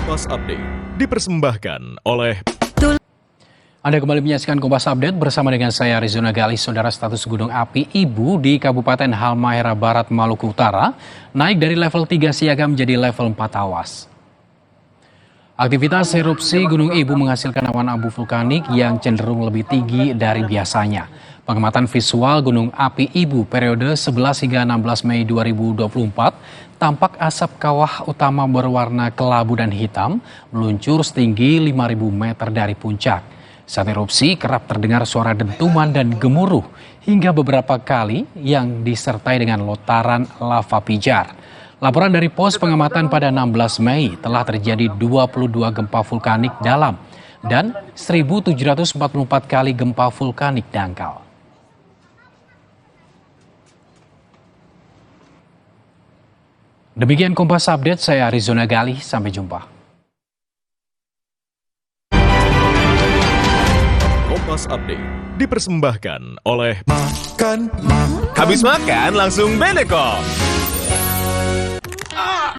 Kompas Update dipersembahkan oleh Anda kembali menyaksikan Kompas Update bersama dengan saya Rizona Galis. Saudara, status gunung api Ibu di Kabupaten Halmahera Barat, Maluku Utara naik dari level 3 siaga menjadi level 4 awas. Aktivitas erupsi Gunung Ibu menghasilkan awan abu vulkanik yang cenderung lebih tinggi dari biasanya. Pengamatan visual Gunung Api Ibu periode 11 hingga 16 Mei 2024, tampak asap kawah utama berwarna kelabu dan hitam meluncur setinggi 5.000 meter dari puncak. Saat erupsi kerap terdengar suara dentuman dan gemuruh hingga beberapa kali yang disertai dengan lontaran lava pijar. Laporan dari pos pengamatan pada 16 Mei telah terjadi 22 gempa vulkanik dalam dan 1.744 kali gempa vulkanik dangkal. Demikian Kompas Update, saya Rizona Gali, sampai jumpa. Kompas Update dipersembahkan oleh Habis makan langsung Beneko.